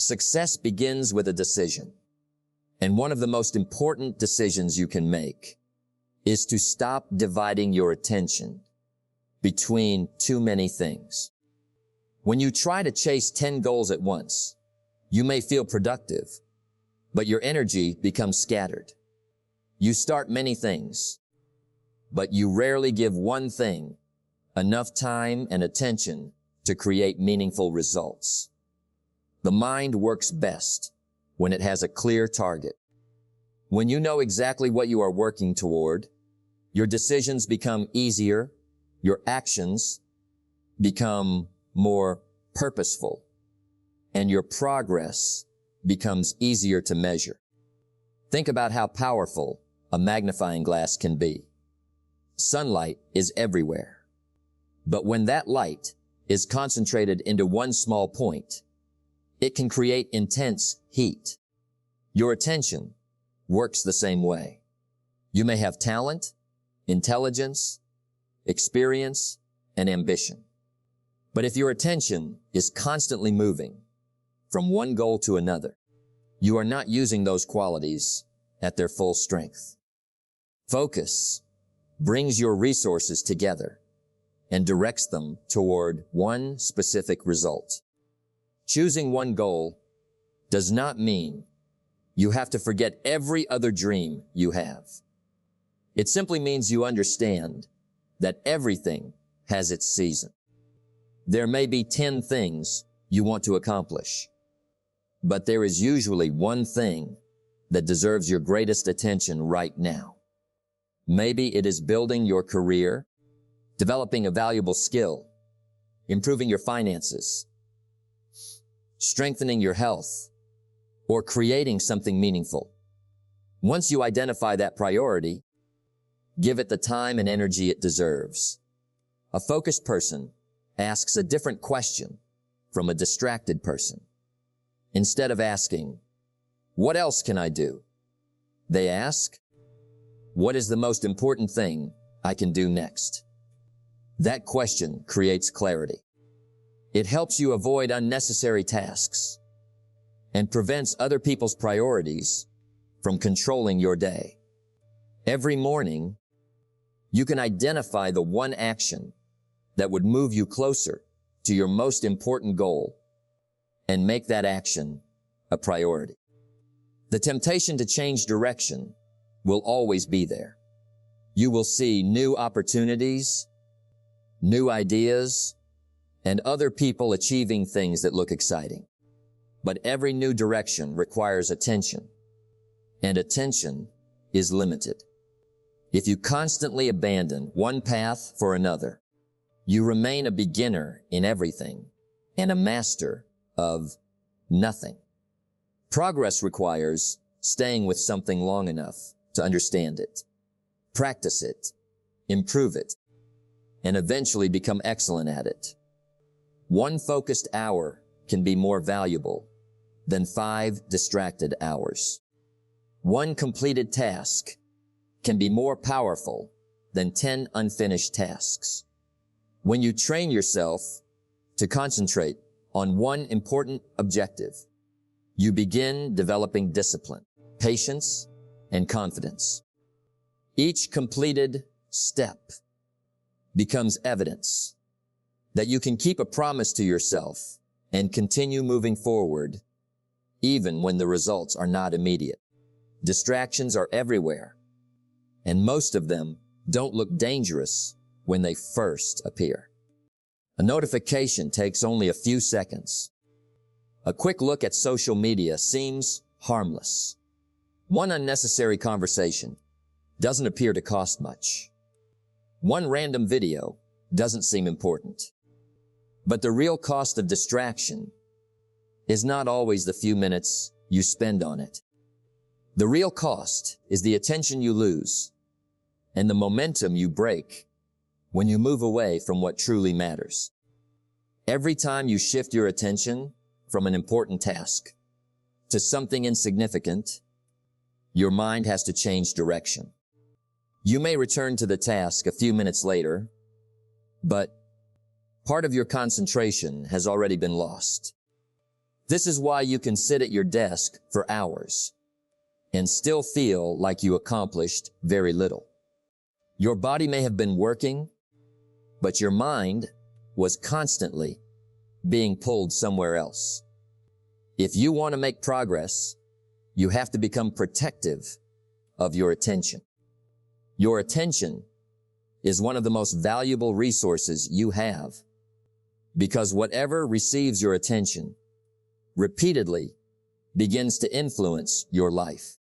Success begins with a decision. And one of the most important decisions you can make is to stop dividing your attention between too many things. When you try to chase 10 goals at once, you may feel productive, but your energy becomes scattered. You start many things, but you rarely give one thing enough time and attention to create meaningful results. The mind works best when it has a clear target. When you know exactly what you are working toward, your decisions become easier, your actions become more purposeful, and your progress becomes easier to measure. Think about how powerful a magnifying glass can be. Sunlight is everywhere. But when that light is concentrated into one small point, it can create intense heat. Your attention works the same way. You may have talent, intelligence, experience, and ambition. But if your attention is constantly moving from one goal to another, you are not using those qualities at their full strength. Focus brings your resources together and directs them toward one specific result. Choosing one goal does not mean you have to forget every other dream you have. It simply means you understand that everything has its season. There may be 10 things you want to accomplish, but there is usually one thing that deserves your greatest attention right now. Maybe it is building your career, developing a valuable skill, improving your finances, strengthening your health, or creating something meaningful. Once you identify that priority, give it the time and energy it deserves. A focused person asks a different question from a distracted person. Instead of asking, "What else can I do?" they ask, "What is the most important thing I can do next?" That question creates clarity. It helps you avoid unnecessary tasks and prevents other people's priorities from controlling your day. Every morning, you can identify the one action that would move you closer to your most important goal and make that action a priority. The temptation to change direction will always be there. You will see new opportunities, new ideas, and other people achieving things that look exciting. But every new direction requires attention, and attention is limited. If you constantly abandon one path for another, you remain a beginner in everything and a master of nothing. Progress requires staying with something long enough to understand it, practice it, improve it, and eventually become excellent at it. One focused hour can be more valuable than 5 distracted hours. One completed task can be more powerful than 10 unfinished tasks. When you train yourself to concentrate on one important objective, you begin developing discipline, patience, and confidence. Each completed step becomes evidence that you can keep a promise to yourself and continue moving forward even when the results are not immediate. Distractions are everywhere, and most of them don't look dangerous when they first appear. A notification takes only a few seconds. A quick look at social media seems harmless. One unnecessary conversation doesn't appear to cost much. One random video doesn't seem important. But the real cost of distraction is not always the few minutes you spend on it. The real cost is the attention you lose and the momentum you break when you move away from what truly matters. Every time you shift your attention from an important task to something insignificant, your mind has to change direction. You may return to the task a few minutes later, but part of your concentration has already been lost. This is why you can sit at your desk for hours and still feel like you accomplished very little. Your body may have been working, but your mind was constantly being pulled somewhere else. If you want to make progress, you have to become protective of your attention. Your attention is one of the most valuable resources you have, because whatever receives your attention repeatedly begins to influence your life.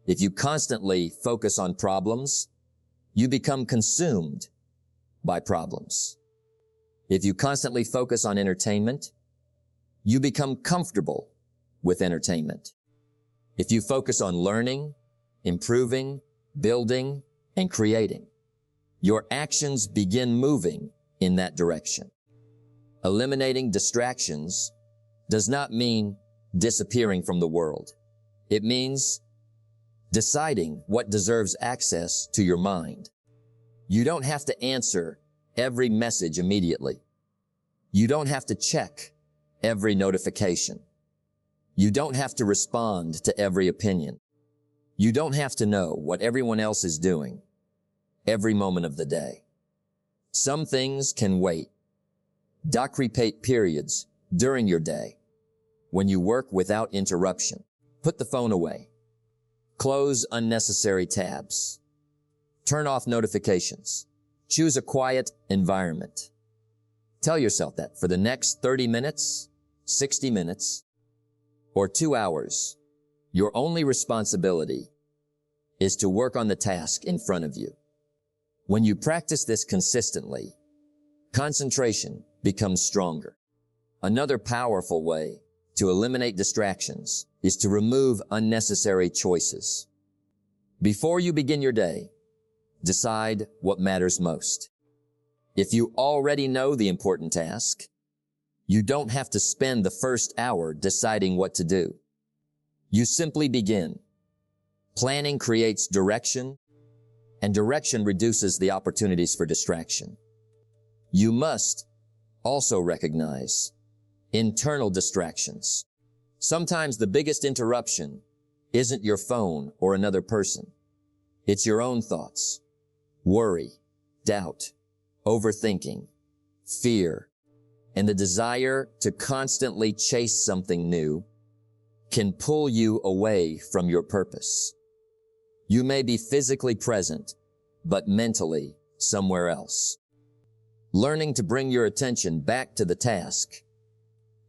If you constantly focus on problems, you become consumed by problems. If you constantly focus on entertainment, you become comfortable with entertainment. If you focus on learning, improving, building, and creating, your actions begin moving in that direction. Eliminating distractions does not mean disappearing from the world. It means deciding what deserves access to your mind. You don't have to answer every message immediately. You don't have to check every notification. You don't have to respond to every opinion. You don't have to know what everyone else is doing every moment of the day. Some things can wait. Document periods during your day when you work without interruption. Put the phone away. Close unnecessary tabs. Turn off notifications. Choose a quiet environment. Tell yourself that for the next 30 minutes, 60 minutes, or 2 hours, your only responsibility is to work on the task in front of you. When you practice this consistently, concentration becomes stronger. Another powerful way to eliminate distractions is to remove unnecessary choices. Before you begin your day, decide what matters most. If you already know the important task, you don't have to spend the first hour deciding what to do. You simply begin. Planning creates direction, and direction reduces the opportunities for distraction. You must also recognize internal distractions. Sometimes the biggest interruption isn't your phone or another person. It's your own thoughts, worry, doubt, overthinking, fear, and the desire to constantly chase something new can pull you away from your purpose. You may be physically present, but mentally somewhere else. Learning to bring your attention back to the task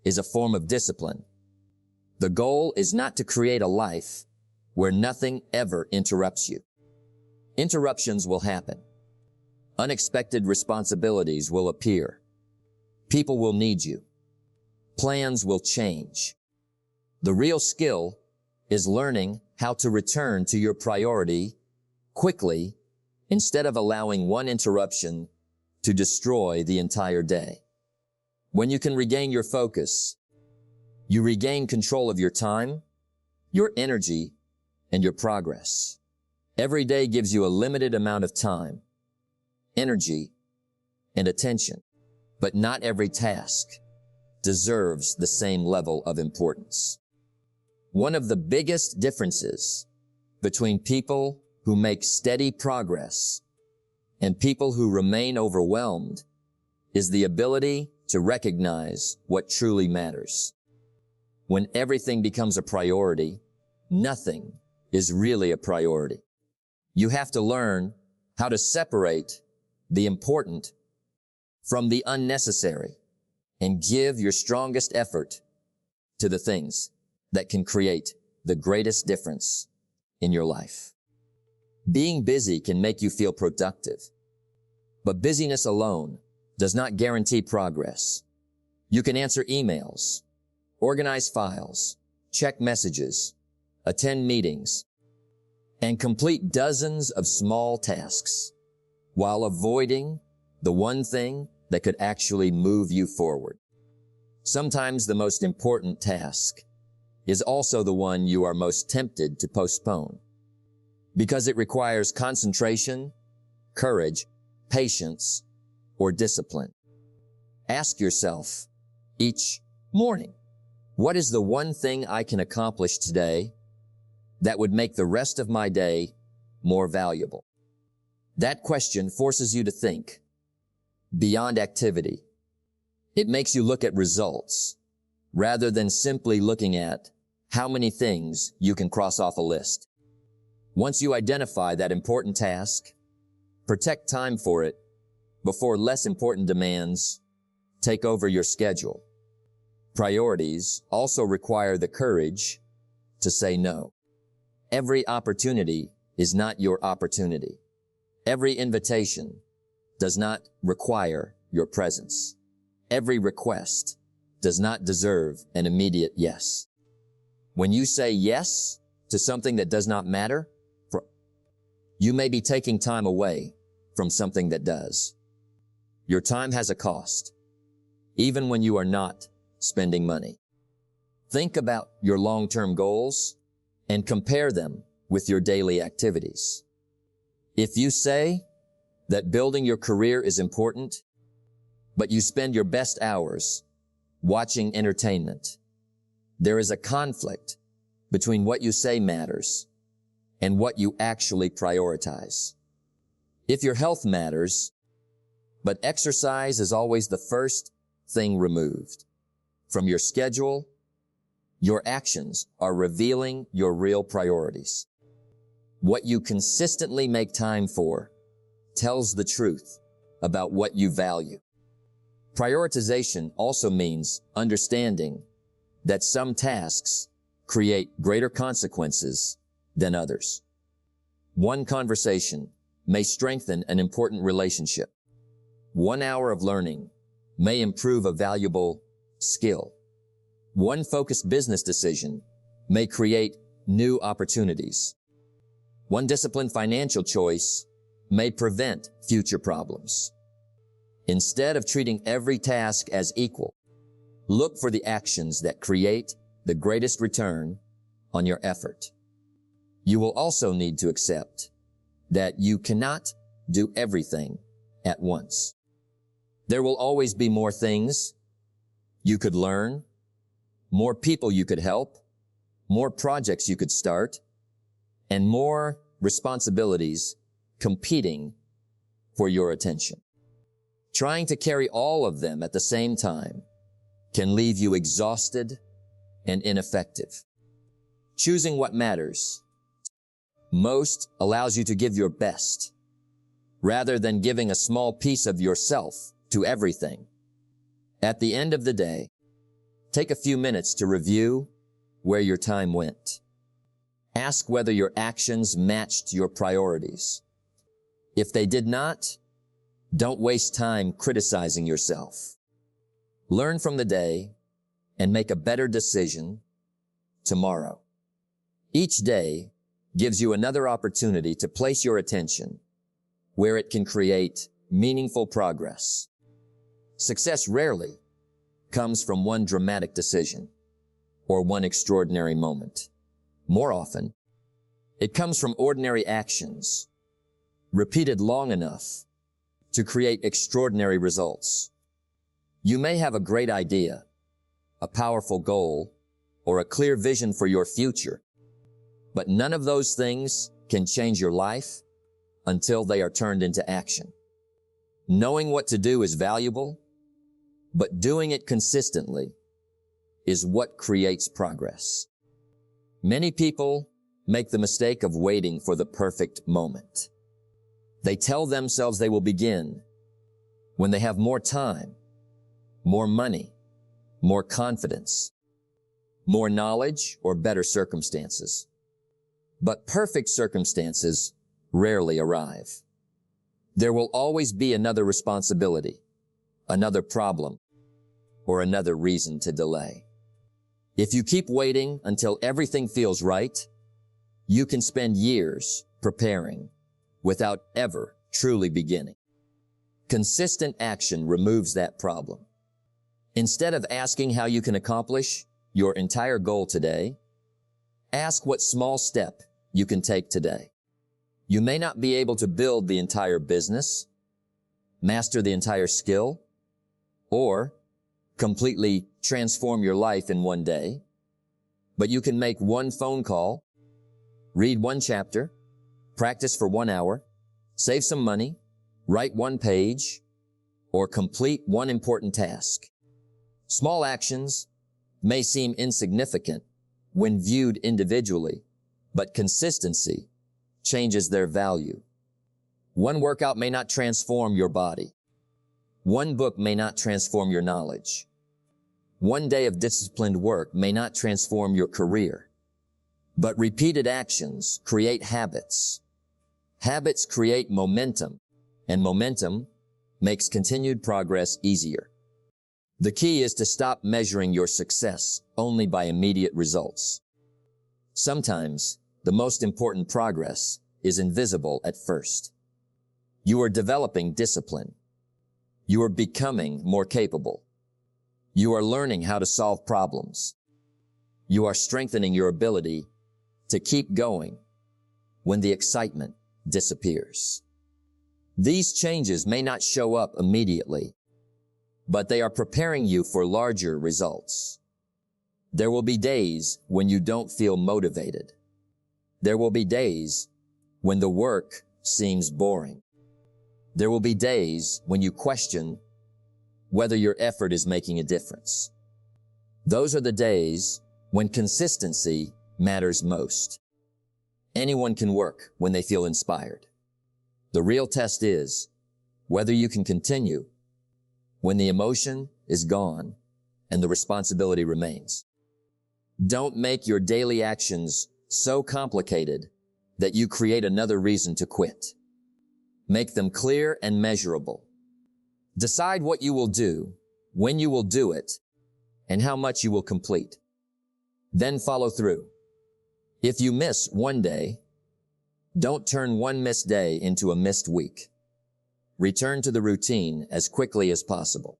is a form of discipline. The goal is not to create a life where nothing ever interrupts you. Interruptions will happen. Unexpected responsibilities will appear. People will need you. Plans will change. The real skill is learning how to return to your priority quickly instead of allowing one interruption to destroy the entire day. When you can regain your focus, you regain control of your time, your energy, and your progress. Every day gives you a limited amount of time, energy, and attention, but not every task deserves the same level of importance. One of the biggest differences between people who make steady progress and people who remain overwhelmed is the ability to recognize what truly matters. When everything becomes a priority, nothing is really a priority. You have to learn how to separate the important from the unnecessary and give your strongest effort to the things that can create the greatest difference in your life. Being busy can make you feel productive, but busyness alone does not guarantee progress. You can answer emails, organize files, check messages, attend meetings, and complete dozens of small tasks while avoiding the one thing that could actually move you forward. Sometimes the most important task is also the one you are most tempted to postpone because it requires concentration, courage, patience, or discipline. Ask yourself each morning, What is the one thing I can accomplish today that would make the rest of my day more valuable? That question forces you to think beyond activity. It makes you look at results rather than simply looking at how many things you can cross off a list. Once you identify that important task, protect time for it before less important demands take over your schedule. Priorities also require the courage to say no. Every opportunity is not your opportunity. Every invitation does not require your presence. Every request does not deserve an immediate yes. When you say yes to something that does not matter, you may be taking time away from something that does. Your time has a cost, even when you are not spending money. Think about your long-term goals and compare them with your daily activities. If you say that building your career is important, but you spend your best hours watching entertainment, there is a conflict between what you say matters and what you actually prioritize. If your health matters, but exercise is always the first thing removed from your schedule, your actions are revealing your real priorities. What you consistently make time for tells the truth about what you value. Prioritization also means understanding that some tasks create greater consequences than others. One conversation may strengthen an important relationship. 1 hour of learning may improve a valuable skill. One focused business decision may create new opportunities. One disciplined financial choice may prevent future problems. Instead of treating every task as equal, look for the actions that create the greatest return on your effort. You will also need to accept that you cannot do everything at once. There will always be more things you could learn, more people you could help, more projects you could start, and more responsibilities competing for your attention. Trying to carry all of them at the same time can leave you exhausted and ineffective. Choosing what matters most allows you to give your best, rather than giving a small piece of yourself to everything. At the end of the day, take a few minutes to review where your time went. Ask whether your actions matched your priorities. If they did not, don't waste time criticizing yourself. Learn from the day and make a better decision tomorrow. Each day gives you another opportunity to place your attention where it can create meaningful progress. Success rarely comes from one dramatic decision or one extraordinary moment. More often, it comes from ordinary actions repeated long enough to create extraordinary results. You may have a great idea, a powerful goal, or a clear vision for your future, but none of those things can change your life until they are turned into action. Knowing what to do is valuable, but doing it consistently is what creates progress. Many people make the mistake of waiting for the perfect moment. They tell themselves they will begin when they have more time, more money, more confidence, more knowledge, or better circumstances. But perfect circumstances rarely arrive. There will always be another responsibility, another problem, or another reason to delay. If you keep waiting until everything feels right, you can spend years preparing without ever truly beginning. Consistent action removes that problem. Instead of asking how you can accomplish your entire goal today, ask what small step you can take today. You may not be able to build the entire business, master the entire skill, or completely transform your life in one day, but you can make one phone call, read one chapter, practice for 1 hour, save some money, write one page, or complete one important task. Small actions may seem insignificant when viewed individually, but consistency changes their value. One workout may not transform your body. One book may not transform your knowledge. One day of disciplined work may not transform your career. But repeated actions create habits. Habits create momentum, and momentum makes continued progress easier. The key is to stop measuring your success only by immediate results. Sometimes, the most important progress is invisible at first. You are developing discipline. You are becoming more capable. You are learning how to solve problems. You are strengthening your ability to keep going when the excitement disappears. These changes may not show up immediately, but they are preparing you for larger results. There will be days when you don't feel motivated. There will be days when the work seems boring. There will be days when you question whether your effort is making a difference. Those are the days when consistency matters most. Anyone can work when they feel inspired. The real test is whether you can continue when the emotion is gone and the responsibility remains. Don't make your daily actions so complicated that you create another reason to quit. Make them clear and measurable. Decide what you will do, when you will do it, and how much you will complete. Then follow through. If you miss one day, don't turn one missed day into a missed week. Return to the routine as quickly as possible.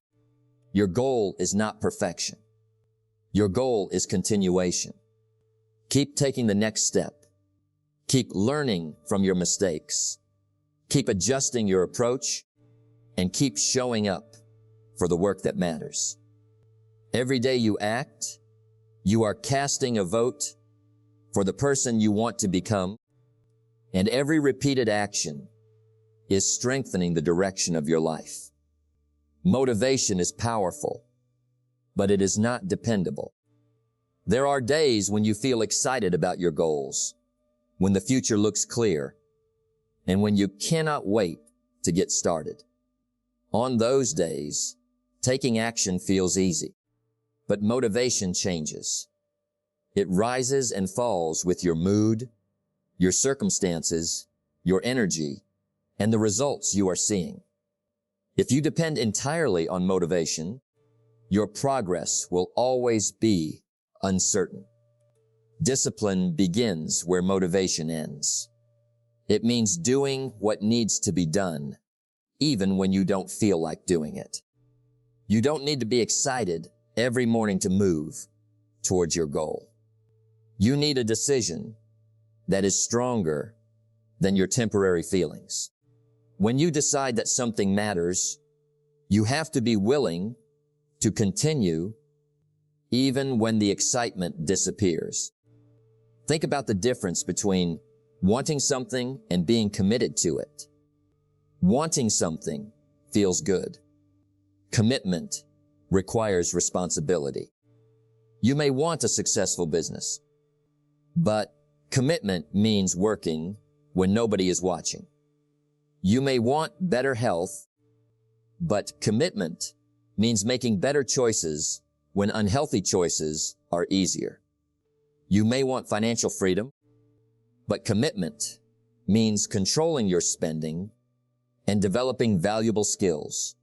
Your goal is not perfection. Your goal is continuation. Keep taking the next step. Keep learning from your mistakes. Keep adjusting your approach and keep showing up for the work that matters. Every day you act, you are casting a vote for the person you want to become, and every repeated action is strengthening the direction of your life. Motivation is powerful, but it is not dependable. There are days when you feel excited about your goals, when the future looks clear, and when you cannot wait to get started. On those days, taking action feels easy, but motivation changes. It rises and falls with your mood, your circumstances, your energy, and the results you are seeing. If you depend entirely on motivation, your progress will always be uncertain. Discipline begins where motivation ends. It means doing what needs to be done, even when you don't feel like doing it. You don't need to be excited every morning to move towards your goal. You need a decision that is stronger than your temporary feelings. When you decide that something matters, you have to be willing to continue even when the excitement disappears. Think about the difference between wanting something and being committed to it. Wanting something feels good. Commitment requires responsibility. You may want a successful business, but commitment means working when nobody is watching. You may want better health, but commitment means making better choices when unhealthy choices are easier. You may want financial freedom, but commitment means controlling your spending and developing valuable skills,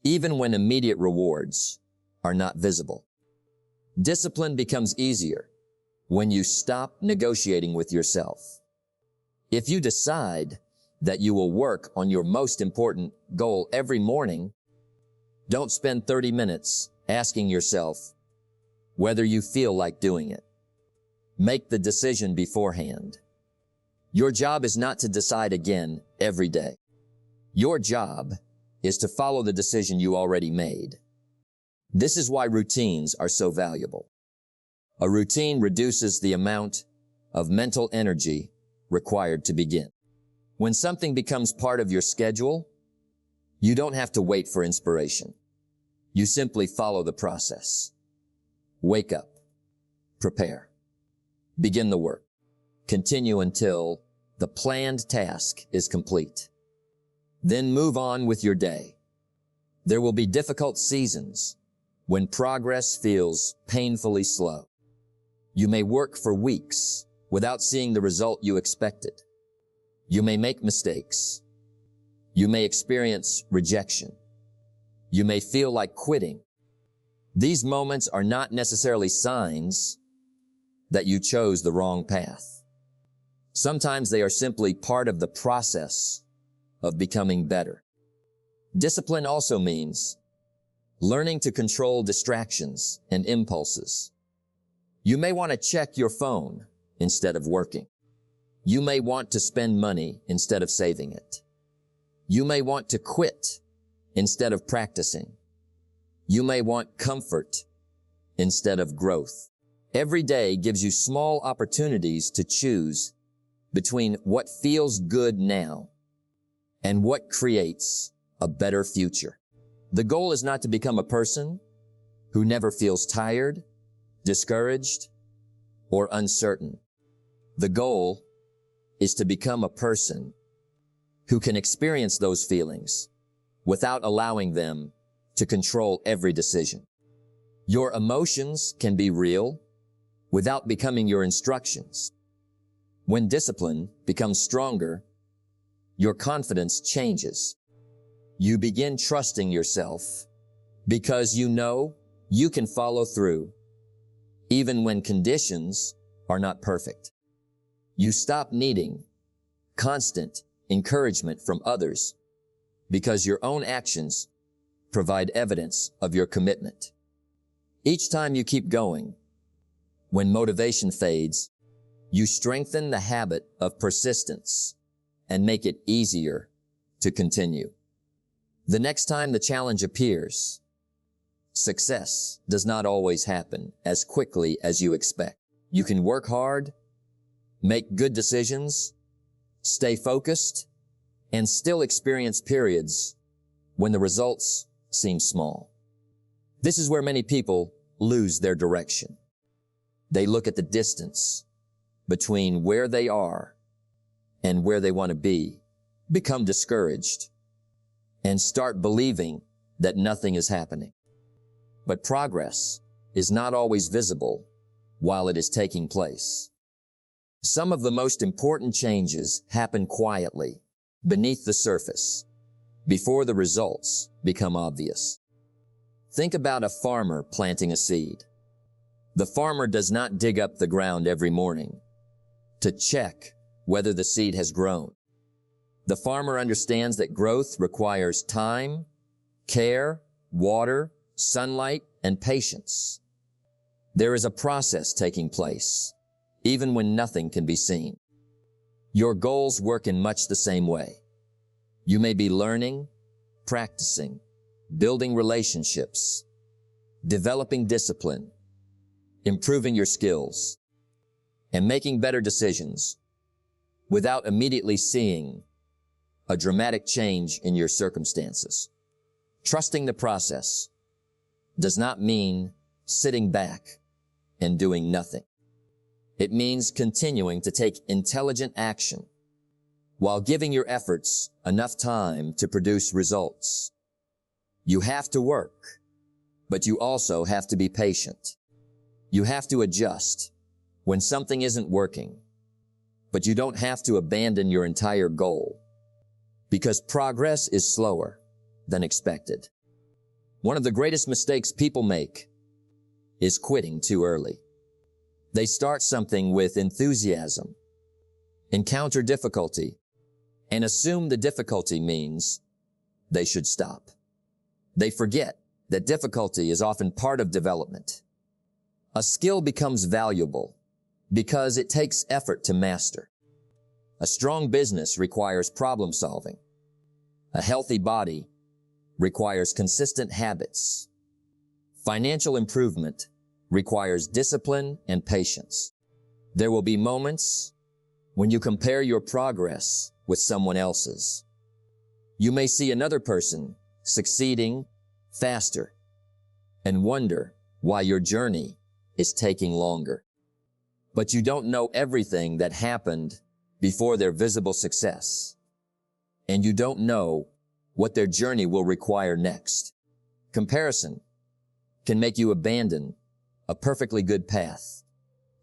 even when immediate rewards are not visible. Discipline becomes easier when you stop negotiating with yourself. If you decide that you will work on your most important goal every morning, don't spend 30 minutes asking yourself whether you feel like doing it. Make the decision beforehand. Your job is not to decide again every day. Your job is to follow the decision you already made. This is why routines are so valuable. A routine reduces the amount of mental energy required to begin. When something becomes part of your schedule, you don't have to wait for inspiration. You simply follow the process. Wake up, prepare, begin the work, continue until the planned task is complete. Then move on with your day. There will be difficult seasons when progress feels painfully slow. You may work for weeks without seeing the result you expected. You may make mistakes. You may experience rejection. You may feel like quitting. These moments are not necessarily signs that you chose the wrong path. Sometimes they are simply part of the process of becoming better. Discipline also means learning to control distractions and impulses. You may want to check your phone instead of working. You may want to spend money instead of saving it. You may want to quit instead of practicing. You may want comfort instead of growth. Every day gives you small opportunities to choose between what feels good now and what creates a better future. The goal is not to become a person who never feels tired, discouraged, or uncertain. The goal is to become a person who can experience those feelings without allowing them to control every decision. Your emotions can be real without becoming your instructions. When discipline becomes stronger, your confidence changes. You begin trusting yourself because you know you can follow through even when conditions are not perfect. You stop needing constant encouragement from others because your own actions provide evidence of your commitment. Each time you keep going, when motivation fades, you strengthen the habit of persistence and make it easier to continue. The next time the challenge appears, success does not always happen as quickly as you expect. You can work hard, make good decisions, stay focused, and still experience periods when the results seem small. This is where many people lose their direction. They look at the distance between where they are and where they want to be, become discouraged, and start believing that nothing is happening. But progress is not always visible while it is taking place. Some of the most important changes happen quietly, beneath the surface, before the results become obvious. Think about a farmer planting a seed. The farmer does not dig up the ground every morning to check whether the seed has grown. The farmer understands that growth requires time, care, water, sunlight, and patience. There is a process taking place, even when nothing can be seen. Your goals work in much the same way. You may be learning, practicing, building relationships, developing discipline, improving your skills, and making better decisions without immediately seeing a dramatic change in your circumstances. Trusting the process does not mean sitting back and doing nothing. It means continuing to take intelligent action while giving your efforts enough time to produce results. You have to work, but you also have to be patient. You have to adjust when something isn't working, but you don't have to abandon your entire goal because progress is slower than expected. One of the greatest mistakes people make is quitting too early. They start something with enthusiasm, encounter difficulty, and assume the difficulty means they should stop. They forget that difficulty is often part of development. A skill becomes valuable because it takes effort to master. A strong business requires problem solving. A healthy body requires consistent habits. Financial improvement requires discipline and patience. There will be moments when you compare your progress with someone else's. You may see another person succeeding faster and wonder why your journey is taking longer. But you don't know everything that happened before their visible success, and you don't know what their journey will require next. Comparison can make you abandon a perfectly good path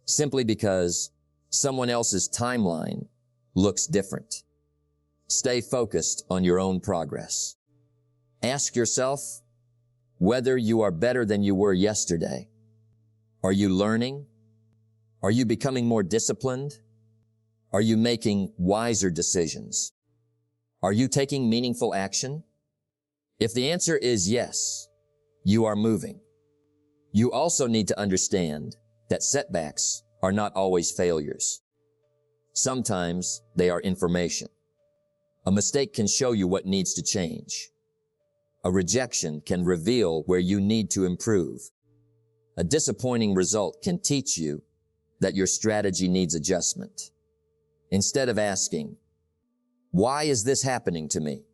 simply because someone else's timeline looks different. Stay focused on your own progress. Ask yourself whether you are better than you were yesterday. Are you learning? Are you becoming more disciplined? Are you making wiser decisions? Are you taking meaningful action? If the answer is yes, you are moving. You also need to understand that setbacks are not always failures. Sometimes they are information. A mistake can show you what needs to change. A rejection can reveal where you need to improve. A disappointing result can teach you that your strategy needs adjustment. Instead of asking, "Why is this happening to me?"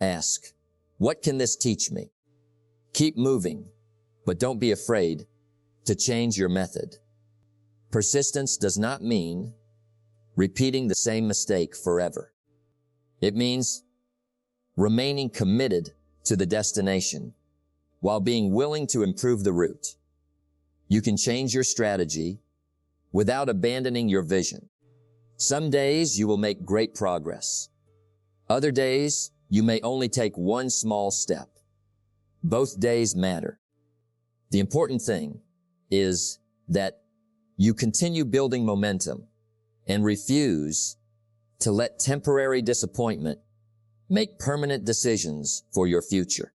ask, "What can this teach me?" Keep moving, but don't be afraid to change your method. Persistence does not mean repeating the same mistake forever. It means remaining committed to the destination while being willing to improve the route. You can change your strategy without abandoning your vision. Some days you will make great progress. Other days you may only take one small step. Both days matter. The important thing is that you continue building momentum and refuse to let temporary disappointment make permanent decisions for your future.